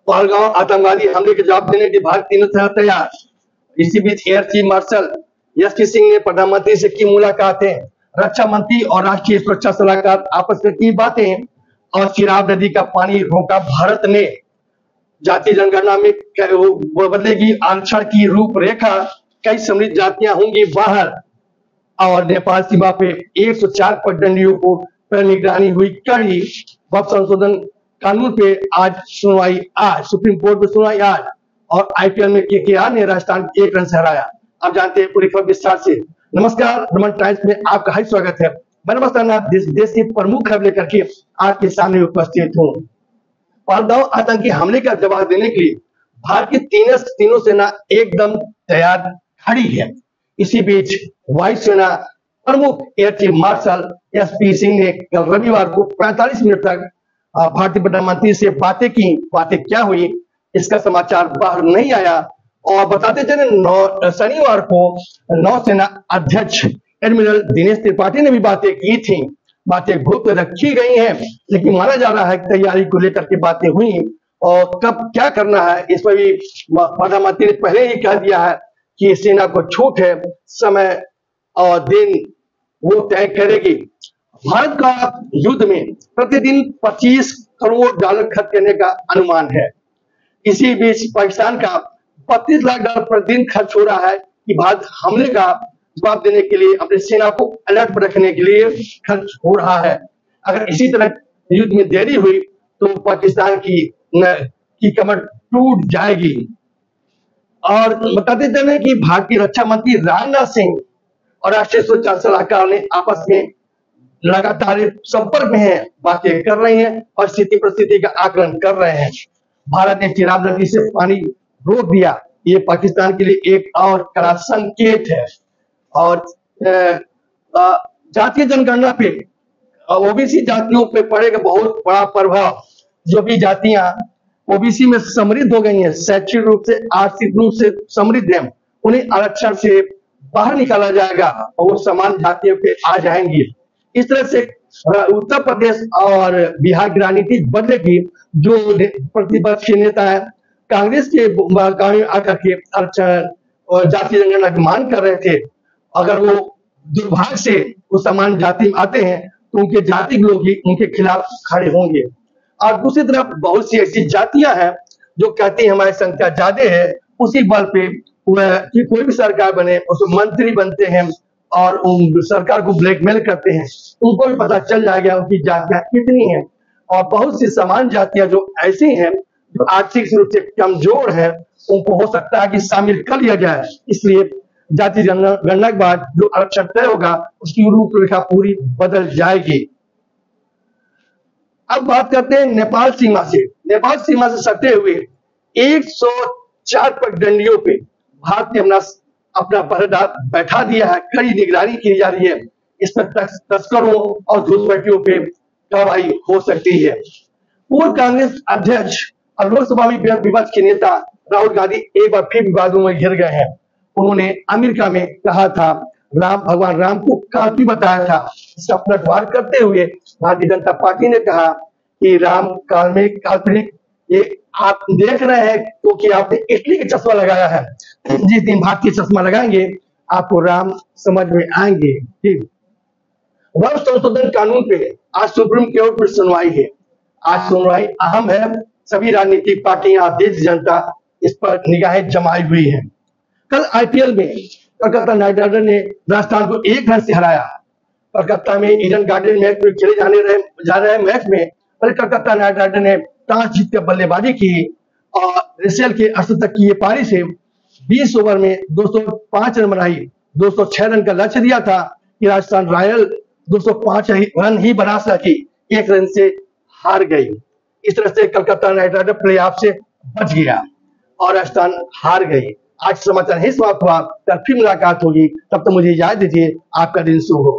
पहलगांव आतंकवादी हमले के जवाब देने के भारत तीनों तरह तैयार। इसी बीच air chief marshal S P. Singh ने प्रधानमंत्री से की मुलाकातें, रक्षा मंत्री और राष्ट्रीय सुरक्षा सलाहकार आपस में की बातें, और चिराग नदी का पानी रोका भारत ने। जातीय जनगणना में बदलेगी आरक्षण की रूपरेखा, कई समृद्ध जातियां होंगी बाहर। और नेपाल सीमा पे 104 पगडंडियों को पर निगरानी हुई कड़ी। वक्त संशोधन कानून पे आज सुनवाई, आज सुप्रीम कोर्ट में सुनवाई आज। और आईपीएल में केकेआर ने राजस्थान को 1 रन से हराया। अब जानते हैं पूरी खबर विस्तार से। नमस्कार, रमन टाइम्स में आपका हार्दिक स्वागत है। मैं नमस्कार देश की प्रमुख खबर लेकर के आपके सामने उपस्थित हूँ। पहलगांव आतंकी हमले का जवाब देने के लिए भारत की तीनों सेना एकदम तैयार खड़ी है। इसी बीच वायुसेना प्रमुख air chief marshal S P. Singh ने कल रविवार को 45 मिनट तक भारतीय प्रधानमंत्री से बातें की। बातें क्या हुई इसका समाचार बाहर नहीं आया। और बताते चले, शनिवार को नौसेना अध्यक्ष एडमिरल दिनेश त्रिपाठी ने भी बातें की थी। बातें गुप्त रखी गई हैं, लेकिन माना जा रहा है कि तैयारी को लेकर के बातें हुई। और कब क्या करना है इस पर भी प्रधानमंत्री ने पहले ही कह दिया है कि सेना को छूट है, समय और दिन वो तय करेगी। भारत का युद्ध में प्रतिदिन 25 करोड़ डॉलर खर्च करने का अनुमान है। इसी बीच पाकिस्तान का 32 लाख डॉलर प्रतिदिन खर्च हो रहा है कि भारत हमले का जवाब देने के लिए अपनी सेना को अलर्ट पर रखने के लिए खर्च हो रहा है। अगर इसी तरह युद्ध में देरी हुई तो पाकिस्तान की कमर टूट जाएगी। और बताते चले कि भारतीय रक्षा मंत्री राजनाथ सिंह और राष्ट्रीय सुरक्षा सलाहकार ने आपस में लगातार संपर्क में हैं, बातें कर रहे हैं और स्थिति परिस्थिति का आकलन कर रहे हैं। भारत ने चिराग नदी से पानी रोक दिया, ये पाकिस्तान के लिए एक और कड़ा संकेत है। और जातीय जनगणना पे ओबीसी जातियों पे पड़ेगा बहुत बड़ा प्रभाव। जो भी जातियां ओबीसी में समृद्ध हो गई हैं, शैक्षिक रूप से आर्थिक रूप से समृद्ध हैं, उन्हें आरक्षण से बाहर निकाला जाएगा और वो समान जातियों पे आ जाएंगे। इस तरह से उत्तर प्रदेश और बिहार की राजनीति बदलेगी। जो प्रतिपक्ष के नेता है कांग्रेस के आकर के आरक्षण और जातीय जनगणना की मांग कर रहे थे, अगर वो दुर्भाग्य से वो समान जाति में आते हैं तो उनके जाति लोग ही उनके खिलाफ खड़े होंगे। और दूसरी तरफ बहुत सी ऐसी जातियां हैं जो कहती हैं हमारी संख्या ज्यादा है, उसी बल पे कि कोई भी सरकार बने उसमें मंत्री बनते हैं और सरकार को ब्लैकमेल करते हैं। उनको भी पता चल जाएगा उनकी जातियां कितनी हैं। और बहुत सी समान जातियां जो ऐसी हैं जो आर्थिक रूप से कमजोर है, उनको हो सकता है कि शामिल कर लिया जाए। इसलिए जाति जनगणना के बाद जो आरक्षण तय होगा उसकी रूपरेखा पूरी बदल जाएगी। अब बात करते हैं नेपाल सीमा से। नेपाल सीमा से सटे हुए 104 पगडंडियों पे भारत ने अपना पहरेदार बैठा दिया है, कड़ी निगरानी की जा रही है। इस पर तस्करों और घुसपैठियों पे कार्रवाई हो सकती है। पूर्व कांग्रेस अध्यक्ष और लोकसभा में विपक्ष के नेता राहुल गांधी एक बार फिर विवादों में घिर गए हैं। उन्होंने अमेरिका में कहा था भगवान राम को काफी बताया था। इसका पलटवार करते हुए भारतीय जनता पार्टी ने कहा कि राम काल में काल्पनिक ये आप देख रहे हैं क्योंकि आपने इटली का चश्मा लगाया है। जिस दिन भारतीय चश्मा लगाएंगे आपको राम समझ में आएंगे। वक्त संशोधन कानून पे आज सुप्रीम कोर्ट में सुनवाई है। आज सुनवाई अहम है। सभी राजनीतिक पार्टियां, देश जनता इस पर निगाहें जमाई हुई है। कल आईपीएल में कोलकाता नाइट राइडर ने राजस्थान को 1 रन से हराया। कोलकाता में ईडन गार्डन मैच में खेले जा रहे मैच में कोलकाता नाइट राइडर ने टॉस जीतकर बल्लेबाजी की और रेसेल के 80 तक की ये पारी से 20 ओवर में 205 रन बनाई। 206 रन का लक्ष्य दिया था कि राजस्थान रॉयल 205 रन ही बना सकी, 1 रन से हार गई। इस तरह से Kolkata Knight Rider play off से बच गया और राजस्थान हार गई। आज समाचार ही समाप्त हुआ। कल फिर मुलाकात होगी, तब तक मुझे इजाजत दीजिए। आपका दिन शुभ हो।